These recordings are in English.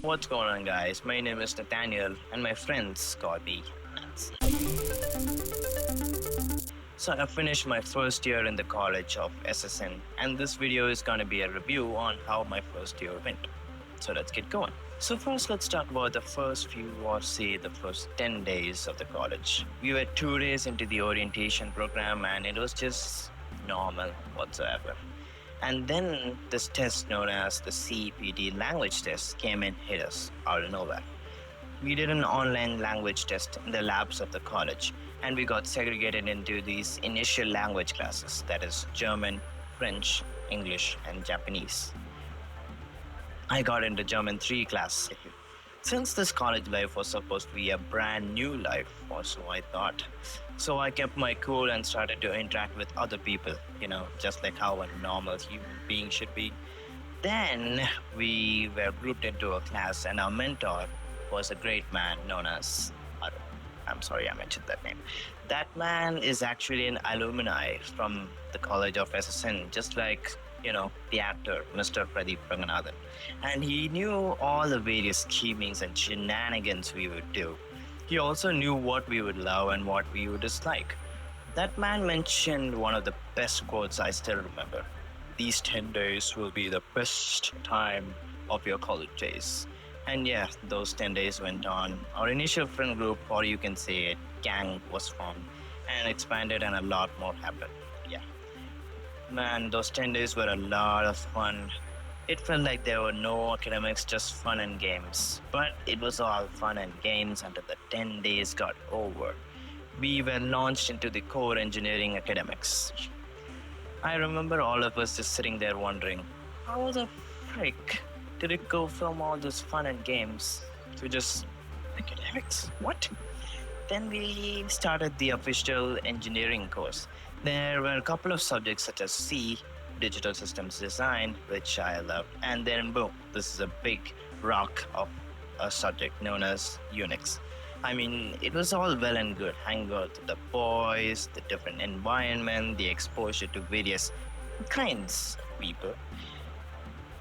What's going on, guys? My name is Nathaniel, and my friends call me Nats. So, I finished my first year in the college of SSN, and this video is going to be a review on how my first year went. So, let's get going. So, first, let's talk about the first few, or say the first 10 days of the college. We were 2 days into the orientation program, and it was just normal whatsoever. And then this test known as the CPT language test came and hit us out of nowhere. We did an online language test in the labs of the college, and we got segregated into these initial language classes, that is German, French, English, and Japanese. I got into German 3 class. Since this college life was supposed to be a brand new life, or so I thought. So I kept my cool and started to interact with other people, just like how a normal human being should be. Then we were grouped into a class, and our mentor was a great man known as Arun. I'm sorry I mentioned that name. That man is actually an alumni from the College of SSN, just like, the actor, Mr. Pradeep Ranganathan. And he knew all the various schemings and shenanigans we would do. He also knew what we would love and what we would dislike. That man mentioned one of the best quotes I still remember. These 10 days will be the best time of your college days. And yeah, those 10 days went on. Our initial friend group, or you can say it, gang, was formed and expanded, and a lot more happened. Yeah. Man, those 10 days were a lot of fun. It felt like there were no academics, just fun and games. But it was all fun and games until the 10 days got over. We were launched into the core engineering academics. I remember all of us just sitting there wondering, how the frick did it go from all this fun and games to just academics? What? Then we started the official engineering course. There were a couple of subjects such as C, digital systems design, which I loved, and then boom, this is a big rock of a subject known as Unix. I mean, it was all well and good, hanging out with the boys, the different environment, the exposure to various kinds of people.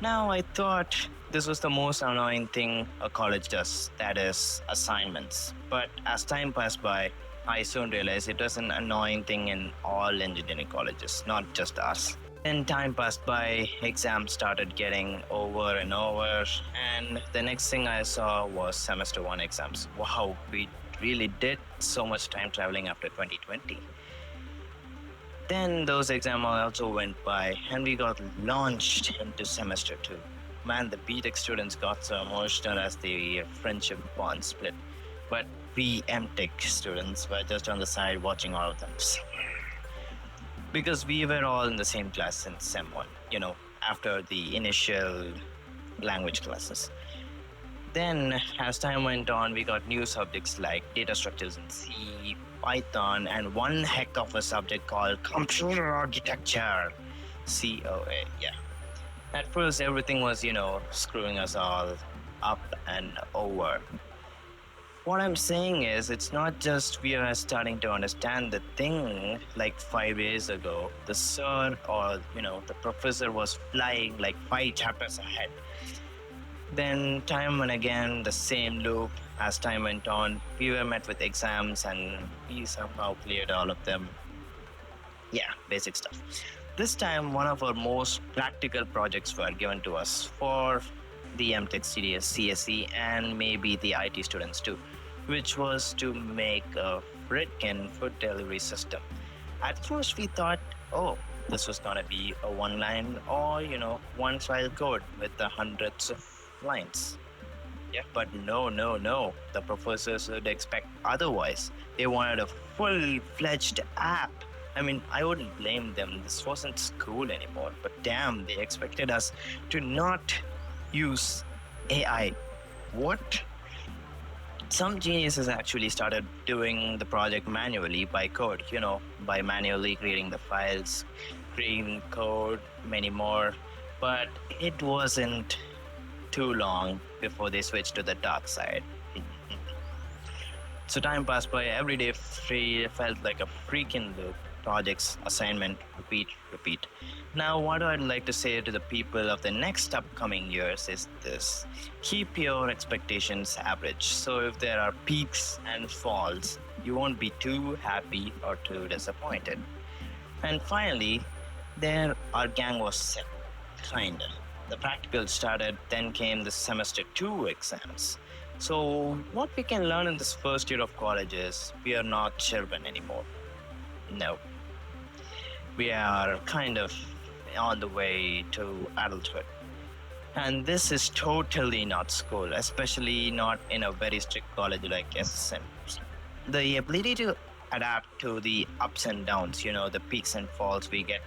Now, I thought this was the most annoying thing a college does, that is assignments. But as time passed by, I soon realized it was an annoying thing in all engineering colleges, not just us. Then time passed by, exams started getting over and over, and the next thing I saw was semester 1 exams. Wow, we really did so much time traveling after 2020. Then those exams also went by, and we got launched into semester 2. Man, the BTech students got so emotional as the friendship bond split. But we MTech students were just on the side watching all of them. Because we were all in the same class in Sem 1, after the initial language classes. Then, as time went on, we got new subjects like data structures in C, Python, and one heck of a subject called computer architecture, COA, yeah. At first, everything was, screwing us all up and over. What I'm saying is, it's not just we are starting to understand the thing like 5 years ago. The sir or, the professor was flying like 5 chapters ahead. Then time and again, the same loop. As time went on, we were met with exams and we somehow cleared all of them. Yeah, basic stuff. This time, one of our most practical projects were given to us for the MTech CDS, CSE, and maybe the IT students too, which was to make a freaking food delivery system. At first, we thought, oh, this was gonna be a one-line or, one file code with the hundreds of lines. Yeah, but no. The professors would expect otherwise. They wanted a full-fledged app. I mean, I wouldn't blame them. This wasn't school anymore. But damn, they expected us to not use AI. What? Some geniuses actually started doing the project manually by code, by manually creating the files, creating code, many more. But it wasn't too long before they switched to the dark side. So time passed by, every day felt like a freaking loop. projects, assignment, repeat, repeat. Now, what I'd like to say to the people of the next upcoming years is this: keep your expectations average. So, if there are peaks and falls, you won't be too happy or too disappointed. And finally, there our gang was set, kinda. The practical started, then came the semester 2 exams. So, what we can learn in this first year of college is we are not children anymore. No, we are kind of on the way to adulthood. And this is totally not school, especially not in a very strict college like SSN. The ability to adapt to the ups and downs, the peaks and falls we get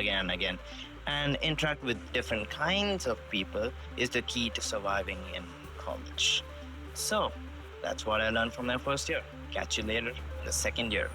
again and again, and interact with different kinds of people is the key to surviving in college. So, that's what I learned from my first year. Catch you later in the second year.